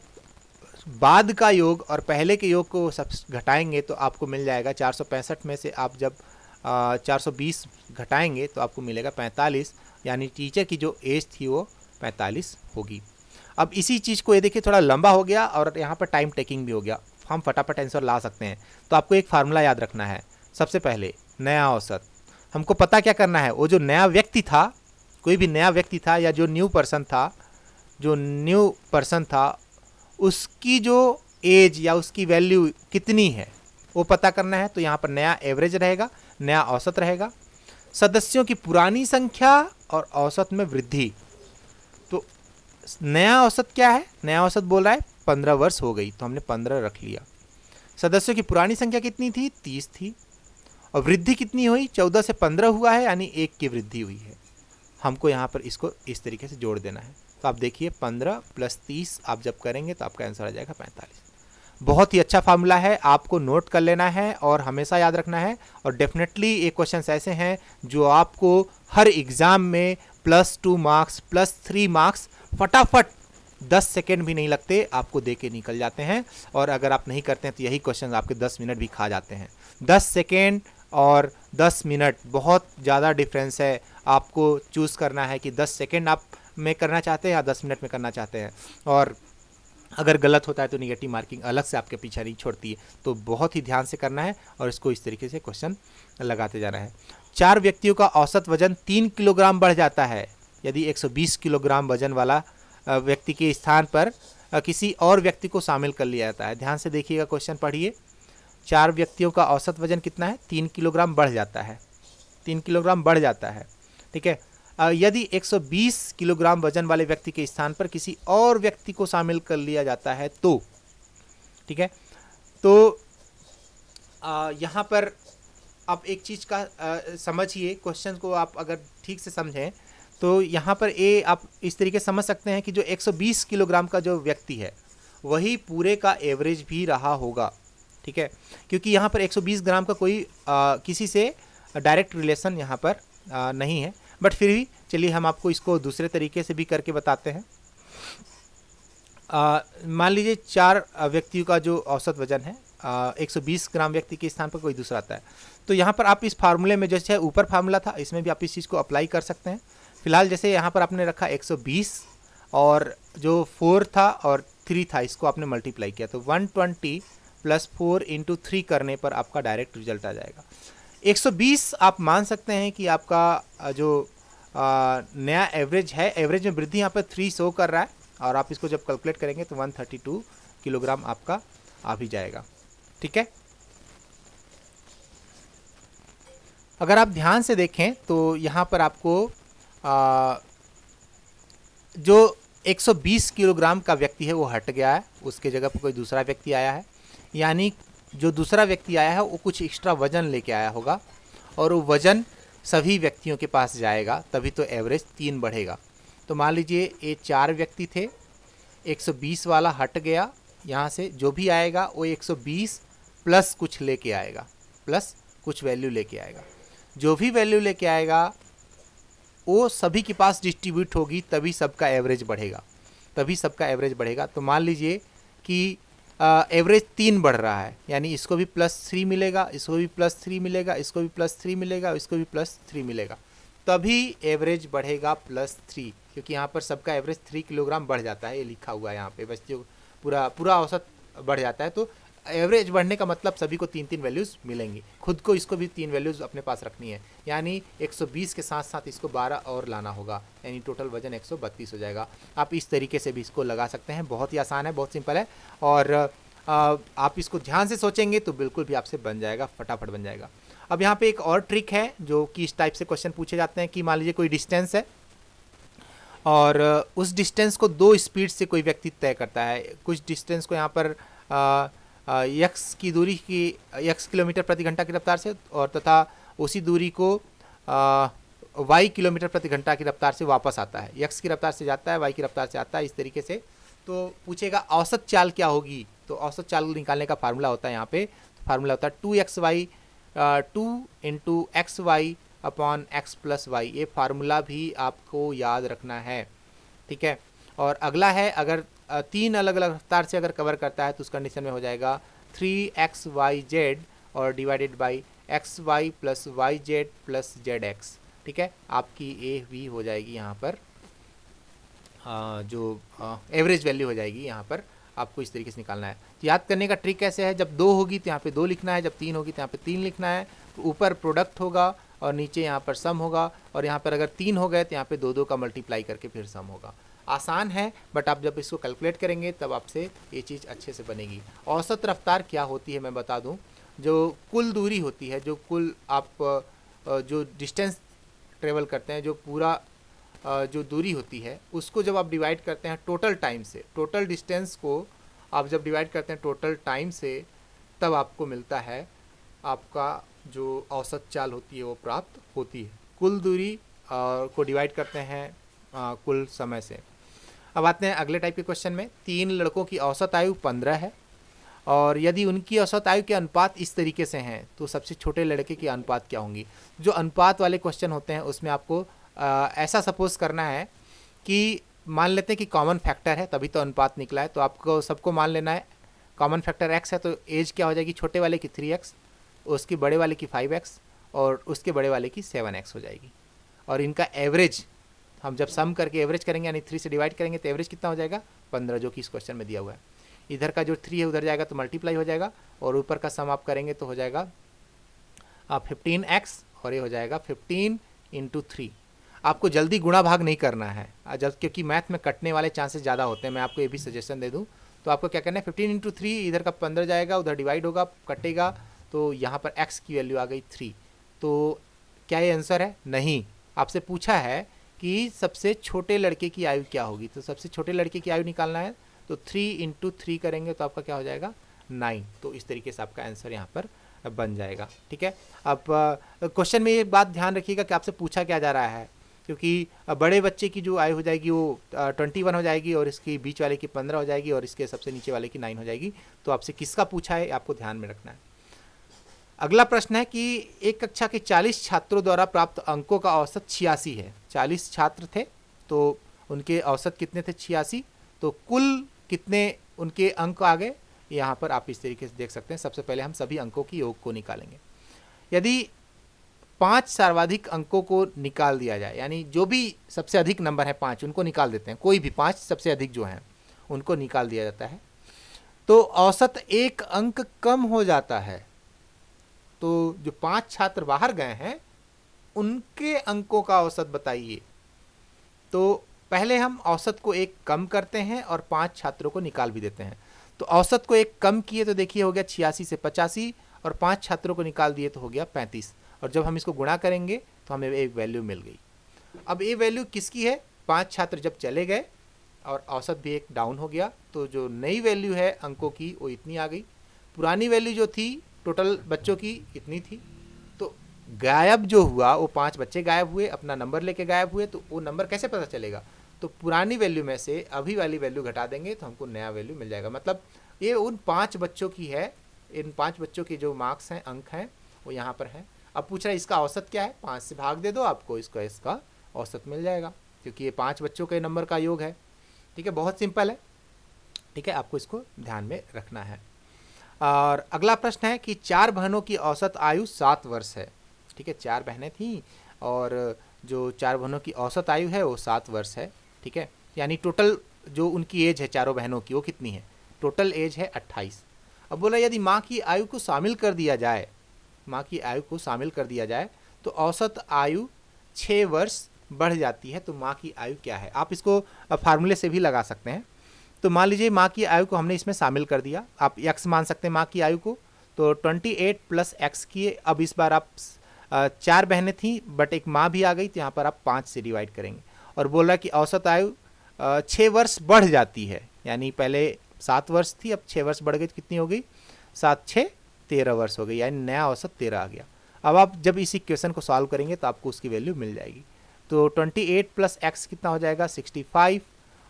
Speaker 1: बाद का योग और पहले के योग को सब घटाएंगे तो आपको मिल जाएगा 465 में से आप जब 420 घटाएंगे तो आपको मिलेगा 45, यानी टीचर की जो एज थी वो 45 होगी। अब इसी चीज़ को ये देखिए थोड़ा लंबा हो गया और यहाँ पर टाइम टेकिंग भी हो गया, हम फटाफट आंसर ला सकते हैं। तो आपको एक फार्मूला याद रखना है। सबसे पहले नया औसत, हमको पता क्या करना है, वो जो नया व्यक्ति था, कोई भी नया व्यक्ति था या जो न्यू पर्सन था उसकी जो एज या उसकी वैल्यू कितनी है वो पता करना है। तो यहाँ पर नया एवरेज रहेगा, नया औसत रहेगा। सदस्यों की पुरानी संख्या और औसत में वृद्धि। तो नया औसत क्या है? नया औसत बोल रहा है 15 वर्ष हो गई, तो हमने 15 रख लिया। सदस्यों की पुरानी संख्या कितनी थी? 30 थी, और वृद्धि कितनी हुई? 14 से 15 हुआ है, यानी 1 की वृद्धि हुई है। हमको यहाँ पर इसको इस तरीके से जोड़ देना है। तो आप देखिए 15 + 30 आप जब करेंगे तो आपका आंसर आ जाएगा 45। बहुत ही अच्छा फार्मूला है, आपको नोट कर लेना है और हमेशा याद रखना है। और डेफिनेटली ये क्वेश्चंस ऐसे हैं जो आपको हर एग्ज़ाम में +2 मार्क्स +3 मार्क्स फटाफट 10 सेकेंड भी नहीं लगते आपको दे के निकल जाते हैं। और अगर आप नहीं करते हैं तो यही क्वेश्चन आपके 10 मिनट भी खा जाते हैं। 10 सेकेंड और 10 मिनट बहुत ज़्यादा डिफरेंस है। आपको चूज़ करना है कि 10 सेकेंड आप में करना चाहते हैं या 10 मिनट में करना चाहते हैं। और अगर गलत होता है तो निगेटिव मार्किंग अलग से आपके पीछे नहीं छोड़ती है। तो बहुत ही ध्यान से करना है और इसको इस तरीके से क्वेश्चन लगाते जाना है। 4 व्यक्तियों का औसत वजन 3 किलोग्राम बढ़ जाता है यदि 120 किलोग्राम वजन वाला व्यक्ति के स्थान पर किसी और व्यक्ति को शामिल कर लिया जाता है। ध्यान से देखिएगा, क्वेश्चन पढ़िए। 4 व्यक्तियों का औसत वजन कितना है? 3 किलोग्राम बढ़ जाता है। 3 किलोग्राम बढ़ जाता है, ठीक है। यदि 120 किलोग्राम वजन वाले व्यक्ति के स्थान पर किसी और व्यक्ति को शामिल कर लिया जाता है तो, ठीक है। तो यहाँ पर आप एक चीज़ का समझिए, क्वेश्चन को आप अगर ठीक से समझें तो यहाँ पर ये आप इस तरीके से समझ सकते हैं कि जो 120 किलोग्राम का जो व्यक्ति है वही पूरे का एवरेज भी रहा होगा, ठीक है। क्योंकि यहाँ पर 120 ग्राम का कोई किसी से डायरेक्ट रिलेशन यहाँ पर नहीं है, बट फिर भी चलिए हम आपको इसको दूसरे तरीके से भी करके बताते हैं। मान लीजिए 4 व्यक्तियों का जो औसत वजन है 120 ग्राम व्यक्ति के स्थान पर कोई दूसरा आता है। तो यहाँ पर आप इस फार्मूले में जैसे ऊपर फार्मूला था इसमें भी आप इस चीज़ को अप्लाई कर सकते हैं। फिलहाल जैसे यहाँ पर आपने रखा 120 और जो 4 था और 3 था इसको आपने मल्टीप्लाई किया तो 120 + 4 × 3 करने पर आपका डायरेक्ट रिजल्ट आ जाएगा। 120 आप मान सकते हैं कि आपका जो नया एवरेज है, एवरेज में वृद्धि यहाँ पर 3 शो कर रहा है और आप इसको जब कैलकुलेट करेंगे तो 132 किलोग्राम आपका आ भी जाएगा, ठीक है। अगर आप ध्यान से देखें तो यहाँ पर आपको जो 120 किलोग्राम का व्यक्ति है वो हट गया है, उसके जगह पर कोई दूसरा व्यक्ति आया है। यानी जो दूसरा व्यक्ति आया है वो कुछ एक्स्ट्रा वजन लेके आया होगा और वो वजन सभी व्यक्तियों के पास जाएगा, तभी तो एवरेज 3 बढ़ेगा। तो मान लीजिए ये 4 व्यक्ति थे, 120 वाला हट गया, यहाँ से जो भी आएगा वो 120 प्लस कुछ लेके आएगा, प्लस कुछ वैल्यू लेके आएगा। जो भी वैल्यू लेके आएगा वो सभी के पास डिस्ट्रीब्यूट होगी, तभी सबका एवरेज बढ़ेगा, तभी सबका एवरेज बढ़ेगा। तो मान लीजिए कि एवरेज 3 बढ़ रहा है, यानी इसको भी +3 मिलेगा, इसको भी +3 मिलेगा, इसको भी +3 मिलेगा, इसको भी +3 मिलेगा, तभी एवरेज बढ़ेगा +3, क्योंकि यहाँ पर सबका एवरेज 3 किलोग्राम बढ़ जाता है, ये लिखा हुआ है यहाँ पे। बस जो पूरा औसत बढ़ जाता है तो एवरेज बढ़ने का मतलब सभी को 3-3 वैल्यूज़ मिलेंगी। खुद को इसको भी 3 वैल्यूज़ अपने पास रखनी है, यानी 120 के साथ साथ इसको 12 और लाना होगा, यानी टोटल वजन 132 हो जाएगा। आप इस तरीके से भी इसको लगा सकते हैं, बहुत ही आसान है, बहुत सिंपल है। और आप इसको ध्यान से सोचेंगे तो बिल्कुल भी आपसे बन जाएगा, फटाफट बन जाएगा। अब यहाँ पे एक और ट्रिक है जो कि इस टाइप से क्वेश्चन पूछे जाते हैं कि मान लीजिए कोई डिस्टेंस है और उस डिस्टेंस को 2 स्पीड से कोई व्यक्ति तय करता है। कुछ डिस्टेंस को यहाँ पर x की दूरी की x किलोमीटर प्रति घंटा की रफ्तार से और तथा उसी दूरी को y किलोमीटर प्रति घंटा की रफ्तार से वापस आता है। x की रफ्तार से जाता है, y की रफ्तार से आता है, इस तरीके से। तो पूछेगा औसत चाल क्या होगी, तो औसत चाल निकालने का फार्मूला होता है यहाँ पे, फार्मूला होता है 2xy 2 × xy upon x + y। ये फार्मूला भी आपको याद रखना है, ठीक है। और अगला है, अगर 3 अलग अलग रफ्तार से अगर कवर करता है तो उस कंडीशन में हो जाएगा 3xyz और divided by xy + yz + zx, ठीक है। आपकी ए भी हो जाएगी यहाँ पर जो एवरेज वैल्यू हो जाएगी, यहाँ पर आपको इस तरीके से निकालना है। तो याद करने का ट्रिक कैसे है, जब 2 होगी तो यहाँ पे 2 लिखना है, जब 3 होगी तो यहाँ पे 3 लिखना है। तो ऊपर प्रोडक्ट होगा और नीचे यहाँ पर सम होगा, और यहाँ पर अगर 3 हो गए तो यहाँ पे 2 का मल्टीप्लाई करके फिर सम होगा। आसान है, बट आप जब इसको कैलकुलेट करेंगे तब आपसे ये चीज़ अच्छे से बनेगी। औसत रफ्तार क्या होती है मैं बता दूं, जो कुल दूरी होती है, जो कुल आप जो डिस्टेंस ट्रेवल करते हैं, जो पूरा जो दूरी होती है उसको जब आप डिवाइड करते हैं टोटल टाइम से, टोटल डिस्टेंस को आप जब डिवाइड करते हैं टोटल टाइम से, तब आपको मिलता है आपका जो औसत चाल होती है वो प्राप्त होती है। कुल दूरी को डिवाइड करते हैं कुल समय से। अब आते हैं अगले टाइप के क्वेश्चन में। 3 लड़कों की औसत आयु 15 है और यदि उनकी औसत आयु के अनुपात इस तरीके से हैं तो सबसे छोटे लड़के की अनुपात क्या होंगी। जो अनुपात वाले क्वेश्चन होते हैं उसमें आपको ऐसा सपोज करना है कि मान लेते हैं कि कॉमन फैक्टर है, तभी तो अनुपात निकला है, तो आपको सबको मान लेना है कॉमन फैक्टर x है, तो एज क्या हो जाएगी छोटे वाले की 3x, उसकी बड़े वाले की 5x और उसके बड़े वाले की 7x हो जाएगी। और इनका एवरेज हम जब सम करके एवरेज करेंगे यानी 3 से डिवाइड करेंगे तो एवरेज कितना हो जाएगा 15, जो कि इस क्वेश्चन में दिया हुआ है। इधर का जो 3 है उधर जाएगा तो मल्टीप्लाई हो जाएगा और ऊपर का सम आप करेंगे तो हो जाएगा 15x और ये हो जाएगा 15 × 3। आपको जल्दी गुणा भाग नहीं करना है जब, क्योंकि मैथ में कटने वाले चांसेस ज़्यादा होते हैं। मैं आपको ये भी सजेशन दे दूँ तो आपको क्या करना है 15 × 3, इधर का 15 जाएगा उधर डिवाइड होगा कटेगा तो यहाँ पर x की वैल्यू आ गई 3। तो क्या ये आंसर है? नहीं। आपसे पूछा है कि सबसे छोटे लड़के की आयु क्या होगी, तो सबसे छोटे लड़के की आयु निकालना है तो 3 × 3 करेंगे तो आपका क्या हो जाएगा 9। तो इस तरीके से आपका आंसर यहाँ पर बन जाएगा। ठीक है। अब क्वेश्चन में ये बात ध्यान रखिएगा कि आपसे पूछा क्या जा रहा है, क्योंकि बड़े बच्चे की जो आयु हो जाएगी वो 21 हो जाएगी और इसकी बीच वाले की 15 हो जाएगी और इसके सबसे नीचे वाले की 9 हो जाएगी। तो आपसे किसका पूछा है आपको ध्यान में रखना है। अगला प्रश्न है कि एक कक्षा के 40 छात्रों द्वारा प्राप्त अंकों का औसत 86 है। 40 छात्र थे तो उनके औसत कितने थे 86, तो कुल कितने उनके अंक आ गए यहाँ पर आप इस तरीके से देख सकते हैं। सबसे पहले हम सभी अंकों की योग को निकालेंगे। यदि 5 सर्वाधिक अंकों को निकाल दिया जाए, यानी जो भी सबसे अधिक नंबर है 5 उनको निकाल देते हैं, कोई भी 5 सबसे अधिक जो हैं उनको निकाल दिया जाता है तो औसत 1 अंक कम हो जाता है। तो जो 5 छात्र बाहर गए हैं उनके अंकों का औसत बताइए। तो पहले हम औसत को 1 कम करते हैं और 5 छात्रों को निकाल भी देते हैं। तो औसत को 1 कम किए तो देखिए हो गया 86 से 85 और 5 छात्रों को निकाल दिए तो हो गया 35। और जब हम इसको गुणा करेंगे तो हमें एक वैल्यू मिल गई। अब ये वैल्यू किसकी है? 5 छात्र जब चले गए और औसत भी एक डाउन हो गया तो जो नई वैल्यू है अंकों की वो इतनी आ गई। पुरानी वैल्यू जो थी टोटल बच्चों की इतनी थी। तो गायब जो हुआ वो 5 बच्चे गायब हुए, अपना नंबर लेके गायब हुए। तो वो नंबर कैसे पता चलेगा? तो पुरानी वैल्यू में से अभी वाली वैल्यू घटा देंगे तो हमको नया वैल्यू मिल जाएगा। मतलब ये उन 5 बच्चों की है, इन 5 बच्चों की जो मार्क्स हैं, अंक हैं, वो यहाँ पर हैं। अब पूछ रहा है इसका औसत क्या है? 5 से भाग दे दो, आपको इसका औसत मिल जाएगा, क्योंकि ये 5 बच्चों के नंबर का योग है। ठीक है, बहुत सिंपल है। ठीक है, आपको इसको ध्यान में रखना है। और अगला प्रश्न है कि 4 बहनों की औसत आयु 7 वर्ष है। ठीक है, 4 बहनें थीं और जो 4 बहनों की औसत आयु है वो 7 वर्ष है। ठीक है, यानी टोटल जो उनकी एज है चारों बहनों की वो कितनी है? टोटल एज है 28। अब बोला यदि माँ की आयु को शामिल कर दिया जाए, माँ की आयु को शामिल कर दिया जाए तो औसत आयु 6 वर्ष बढ़ जाती है। तो माँ की आयु क्या है? आप इसको फार्मूले से भी लगा सकते हैं। तो मान लीजिए माँ की आयु को हमने इसमें शामिल कर दिया, आप x मान सकते हैं माँ की आयु को, तो 28 + x किए। अब इस बार आप 4 बहनें थीं बट एक माँ भी आ गई तो यहाँ पर आप 5 से डिवाइड करेंगे और बोल रहा कि औसत आयु 6 वर्ष बढ़ जाती है। यानी पहले 7 वर्ष थी, अब 6 वर्ष बढ़ गई तो कितनी हो गई? 7 × 6 13 वर्ष हो गई, यानी नया औसत 13 आ गया। अब आप जब इस इक्वेशन को सॉल्व करेंगे तो आपको उसकी वैल्यू मिल जाएगी। तो 28 + x कितना हो जाएगा? 65।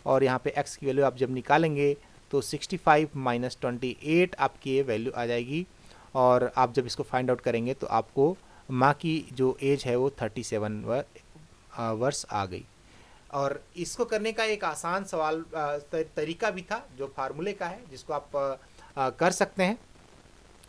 Speaker 1: और यहाँ पे x की वैल्यू आप जब निकालेंगे तो 65 - 28 आपकी ये वैल्यू आ जाएगी। और आप जब इसको फाइंड आउट करेंगे तो आपको माँ की जो एज है वो 37 वर्ष आ गई। और इसको करने का एक आसान सवाल तरीका भी था जो फार्मूले का है, जिसको आप कर सकते हैं।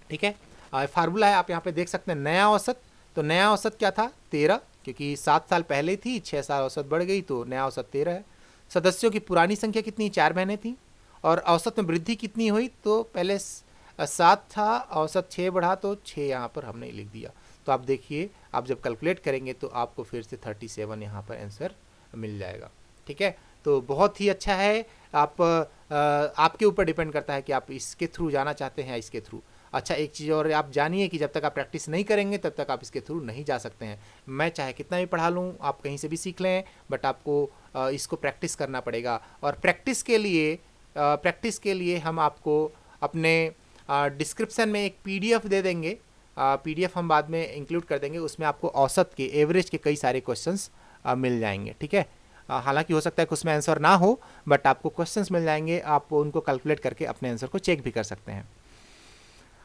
Speaker 1: ठीक है, फार्मूला है, आप यहाँ पे देख सकते हैं नया औसत। तो नया औसत क्या था? 13, क्योंकि 7 साल पहले थी, 6 साल औसत बढ़ गई तो नया औसत 13 है। सदस्यों की पुरानी संख्या कितनी? 4 बहनें थी। और औसत में वृद्धि कितनी हुई? तो पहले 7 था, औसत 6 बढ़ा तो 6 यहाँ पर हमने लिख दिया। तो आप देखिए, आप जब कैलकुलेट करेंगे तो आपको फिर से 37 यहाँ पर आंसर मिल जाएगा। ठीक है, तो बहुत ही अच्छा है। आपके ऊपर डिपेंड करता है कि आप इसके थ्रू जाना चाहते हैं या इसके थ्रू। अच्छा, एक चीज़ और आप जानिए कि जब तक आप प्रैक्टिस नहीं करेंगे तब तक आप इसके थ्रू नहीं जा सकते हैं। मैं चाहे कितना भी पढ़ा लूँ, आप कहीं से भी सीख लें, बट आपको इसको प्रैक्टिस करना पड़ेगा। और प्रैक्टिस के लिए हम आपको अपने डिस्क्रिप्शन में एक PDF दे देंगे। PDF हम बाद में इंक्लूड कर देंगे, उसमें आपको औसत के, एवरेज के कई सारे क्वेश्चंस मिल जाएंगे। ठीक है, हालांकि हो सकता है कि उसमें आंसर ना हो, बट आपको क्वेश्चंस मिल जाएंगे, आप उनको कैलकुलेट करके अपने आंसर को चेक भी कर सकते हैं।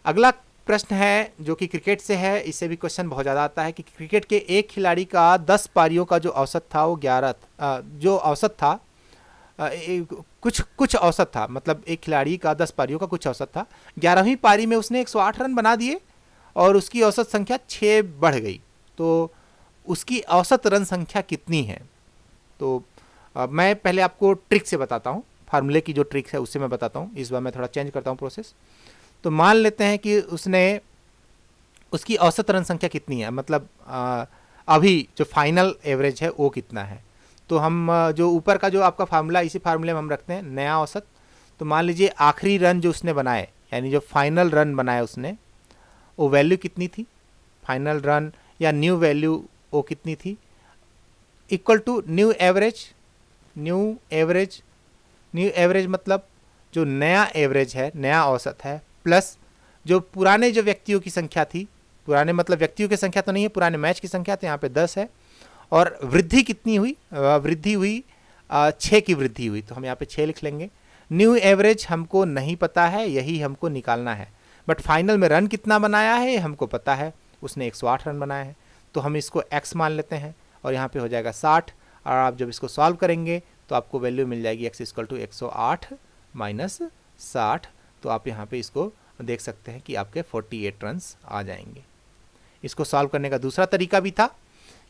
Speaker 1: अगला प्रश्न है जो कि क्रिकेट से है, इससे भी क्वेश्चन बहुत ज़्यादा आता है कि क्रिकेट के एक खिलाड़ी का 10 पारियों का जो औसत था वो 11 जो औसत था कुछ औसत था, मतलब एक खिलाड़ी का 10 पारियों का कुछ औसत था। 11वीं पारी में उसने 108 रन बना दिए और उसकी औसत संख्या 6 बढ़ गई, तो उसकी औसत रन संख्या कितनी है? तो मैं पहले आपको ट्रिक से बताता हूँ, फार्मूले की जो ट्रिक है उससे मैं बताता हूँ। इस बार मैं थोड़ा चेंज करता हूँ प्रोसेस। तो मान लेते हैं कि उसकी औसत रन संख्या कितनी है, मतलब अभी जो फाइनल एवरेज है वो कितना है। तो हम जो ऊपर का जो आपका फार्मूला, इसी फार्मूले में हम रखते हैं नया औसत। तो मान लीजिए आखिरी रन जो उसने बनाए, यानी जो फाइनल रन बनाए उसने, वो वैल्यू कितनी थी, फाइनल रन या न्यू वैल्यू वो कितनी थी, equal to new average. New average मतलब जो नया एवरेज है, नया औसत है, प्लस जो पुराने जो व्यक्तियों की संख्या थी, पुराने मतलब व्यक्तियों की संख्या तो नहीं है, पुराने मैच की संख्या, तो यहाँ पे 10 है। और वृद्धि कितनी हुई, वृद्धि हुई 6 की वृद्धि हुई, तो हम यहाँ पे 6 लिख लेंगे। न्यू एवरेज हमको नहीं पता है, यही हमको निकालना है। बट फाइनल में रन कितना बनाया है हमको पता है, उसने 108 रन बनाए हैं, तो हम इसको x मान लेते हैं और यहाँ पे हो जाएगा 60। और आप जब इसको सॉल्व करेंगे तो आपको वैल्यू मिल जाएगी x इक्वल टू 108 माइनस 60। तो आप यहाँ पे इसको देख सकते हैं कि आपके 48 रन आ जाएंगे। इसको सॉल्व करने का दूसरा तरीका भी था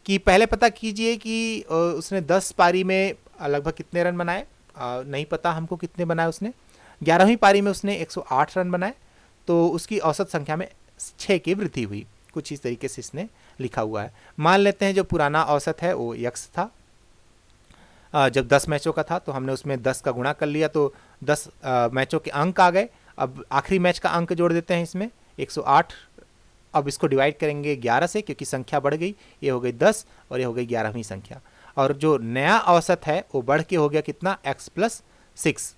Speaker 1: कि पहले पता कीजिए कि उसने 10 पारी में लगभग कितने रन बनाए, नहीं पता हमको कितने बनाए उसने। 11वीं पारी में उसने 108 रन बनाए, तो उसकी औसत संख्या में 6 की वृद्धि हुई। कुछ इस तरीके से इसने लिखा हुआ है। मान लेते हैं जो पुराना औसत है वो x था, जब 10 मैचों का था तो हमने उसमें 10 का गुणा कर लिया, तो 10 मैचों के अंक आ गए। अब आखिरी मैच का अंक जोड़ देते हैं इसमें 108। अब इसको डिवाइड करेंगे 11 से, क्योंकि संख्या बढ़ गई, ये हो गई 10 और ये हो गई 11वीं संख्या। और जो नया औसत है वो बढ़ के हो गया कितना, x प्लस 6,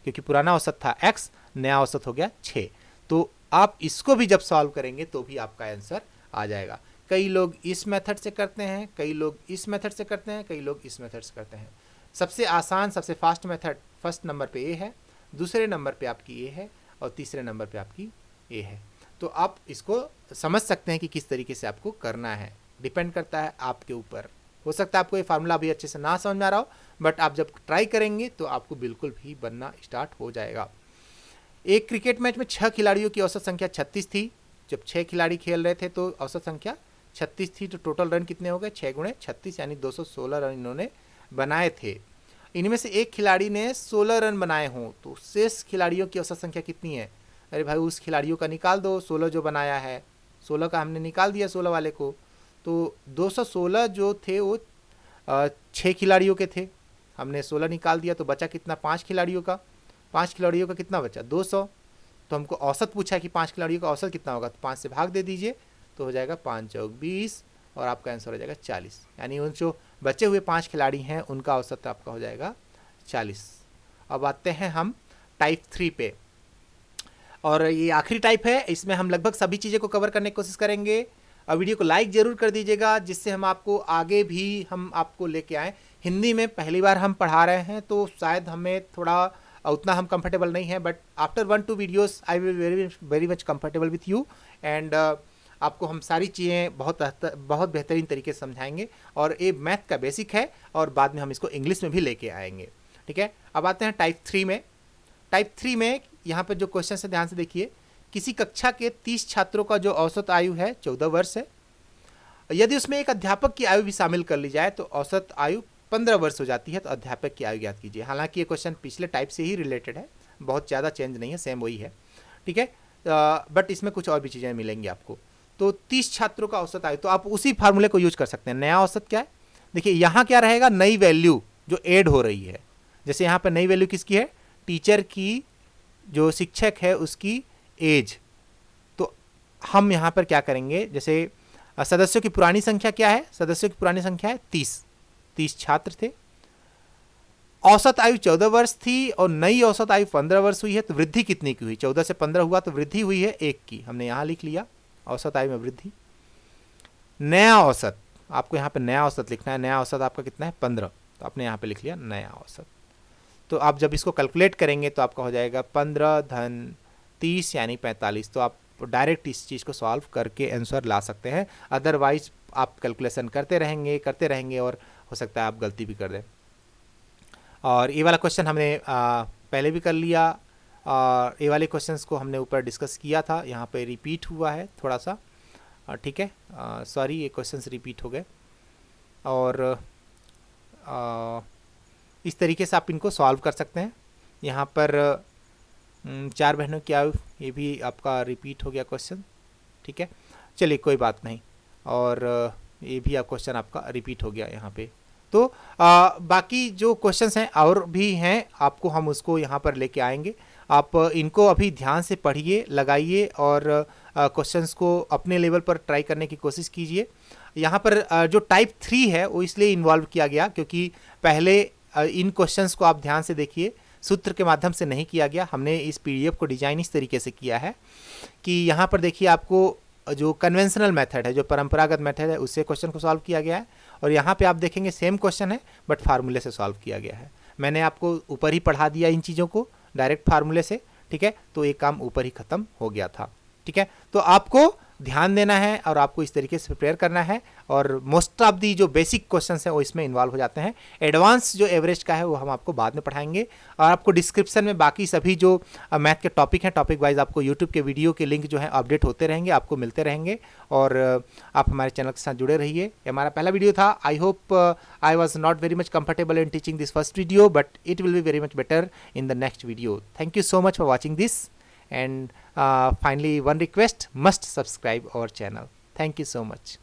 Speaker 1: क्योंकि पुराना औसत था x, नया औसत हो गया 6। तो आप इसको भी जब सॉल्व करेंगे तो भी आपका आंसर आ जाएगा। कई लोग इस मेथड से करते हैं, कई लोग इस मेथड से करते हैं, कई लोग इस मेथड से करते हैं। सबसे आसान, सबसे फास्ट मेथड फर्स्ट नंबर पे ए है, दूसरे नंबर पे आपकी ए है और तीसरे नंबर पे आपकी ए है। तो आप इसको समझ सकते हैं कि किस तरीके से आपको करना है, डिपेंड करता है आपके ऊपर। हो सकता है आपको ये फार्मूला अभी अच्छे से ना समझ में आ रहा हो, बट आप जब ट्राई करेंगे तो आपको बिल्कुल भी बनना स्टार्ट हो जाएगा। एक क्रिकेट मैच में 6 खिलाड़ियों की औसत संख्या 36 थी। जब 6 खिलाड़ी खेल रहे थे तो औसत संख्या 36 थी, तो टोटल रन कितने हो गए, 6 गुणे 36 यानी 216 रन इन्होंने बनाए थे। इनमें से एक खिलाड़ी ने 16 रन बनाए हों, तो शेष खिलाड़ियों की औसत संख्या कितनी है? अरे भाई उस खिलाड़ियों का निकाल दो, 16 जो बनाया है, 16 का हमने निकाल दिया 16 वाले को, तो 216 जो थे वो 6 खिलाड़ियों के थे, हमने 16 निकाल दिया, तो बचा कितना, 5 खिलाड़ियों का। 5 खिलाड़ियों का कितना बचा, 200। तो हमको औसत पूछा कि 5 खिलाड़ियों का औसत कितना होगा, तो 5 से भाग दे दीजिए, तो हो जाएगा 5 चौक 20 और आपका आंसर हो जाएगा 40। यानी उन जो बचे हुए 5 खिलाड़ी हैं उनका औसत आपका हो जाएगा 40। अब आते हैं हम टाइप 3 पे, और ये आखिरी टाइप है, इसमें हम लगभग सभी चीज़ें को कवर करने की कोशिश करेंगे। और वीडियो को लाइक ज़रूर कर दीजिएगा, जिससे हम आपको आगे भी हम आपको लेके आएँ। हिंदी में पहली बार हम पढ़ा रहे हैं तो शायद हमें थोड़ा उतना हम कंफर्टेबल नहीं है, but after 1-2 videos I will very much comfortable with you and आपको हम सारी चीज़ें बहुत बेहतरीन तरीके से समझाएंगे। और ये मैथ का बेसिक है और बाद में हम इसको इंग्लिश में भी लेके आएंगे, ठीक है। अब आते हैं टाइप 3 में। टाइप 3 में यहाँ पर जो क्वेश्चन है ध्यान से देखिए। किसी कक्षा के 30 छात्रों का जो औसत आयु है 14 वर्ष है। यदि उसमें एक अध्यापक की आयु भी शामिल कर ली जाए तो औसत आयु 15 वर्ष हो जाती है। तो अध्यापक की आयु ज्ञात कीजिए। हालांकि ये क्वेश्चन पिछले टाइप से ही रिलेटेड है, बहुत ज़्यादा चेंज नहीं है, सेम वही है, ठीक है। बट इसमें कुछ और भी चीज़ें मिलेंगी आपको। तो 30 छात्रों का औसत आयु, तो आप उसी फार्मूले को यूज कर सकते हैं। नया औसत क्या है, देखिए यहाँ क्या रहेगा, नई वैल्यू जो ऐड हो रही है। जैसे यहाँ पर नई वैल्यू किसकी है, टीचर की, जो शिक्षक है उसकी एज। तो हम यहाँ पर क्या करेंगे, जैसे सदस्यों की पुरानी संख्या क्या है, सदस्यों की पुरानी संख्या है 30 छात्र थे। औसत आयु 14 वर्ष थी और नई औसत आयु 15 वर्ष हुई है। तो वृद्धि कितनी की हुई, 14 से 15 हुआ तो वृद्धि हुई है 1 की, हमने यहाँ लिख लिया औसत आयु में वृद्धि। नया औसत, आपको यहाँ पे नया औसत लिखना है। नया औसत आपका कितना है, 15, तो आपने यहाँ पे लिख लिया नया औसत। तो आप जब इसको कैलकुलेट करेंगे तो आपका हो जाएगा 15 धन 30 यानी 45। तो आप डायरेक्ट इस चीज़ को सॉल्व करके आंसर ला सकते हैं। अदरवाइज आप कैलकुलेशन करते रहेंगे और हो सकता है आप गलती भी कर दें। और ये वाला क्वेश्चन हमने पहले भी कर लिया और ये वाले क्वेश्चंस को हमने ऊपर डिस्कस किया था, यहाँ पे रिपीट हुआ है थोड़ा सा, ठीक है, सॉरी ये क्वेश्चंस रिपीट हो गए। और इस तरीके से आप इनको सॉल्व कर सकते हैं। यहाँ पर 4 बहनों की आयु, ये भी आपका रिपीट हो गया क्वेश्चन, ठीक है, चलिए कोई बात नहीं। और ये भी आप क्वेश्चन आपका रिपीट हो गया यहाँ पे। तो बाकी जो क्वेश्चंस हैं और भी हैं, आपको हम उसको यहाँ पर लेके आएंगे। आप इनको अभी ध्यान से पढ़िए, लगाइए और क्वेश्चंस को अपने लेवल पर ट्राई करने की कोशिश कीजिए। यहाँ पर जो टाइप 3 है वो इसलिए इन्वॉल्व किया गया क्योंकि पहले इन क्वेश्चंस को आप ध्यान से देखिए, सूत्र के माध्यम से नहीं किया गया। हमने इस पीडीएफ को डिजाइन इस तरीके से किया है कि यहाँ पर देखिए आपको जो कन्वेंशनल मेथड है, जो परंपरागत मेथड है, उससे क्वेश्चन को सॉल्व किया गया है। और यहाँ पे आप देखेंगे सेम क्वेश्चन है बट फार्मूले से सॉल्व किया गया है। मैंने आपको ऊपर ही पढ़ा दिया इन चीज़ों को डायरेक्ट फार्मूले से, ठीक है, तो एक काम ऊपर ही खत्म हो गया था, ठीक है। तो आपको ध्यान देना है और आपको इस तरीके से प्रिपेयर करना है। और मोस्ट ऑफ दी जो बेसिक क्वेश्चंस हैं वो इसमें इन्वॉल्व हो जाते हैं। एडवांस जो एवरेज का है वो हम आपको बाद में पढ़ाएंगे। और आपको डिस्क्रिप्शन में बाकी सभी जो मैथ के टॉपिक हैं, टॉपिक वाइज आपको यूट्यूब के वीडियो के लिंक जो है अपडेट होते रहेंगे, आपको मिलते रहेंगे। और आप हमारे चैनल के साथ जुड़े रहिए। ये हमारा पहला वीडियो था। I hope I was not very much comfortable in teaching this first video, but it will be very much better in the next video. Thank you so much for watching this, and finally one request, must subscribe our channel. Thank you so much.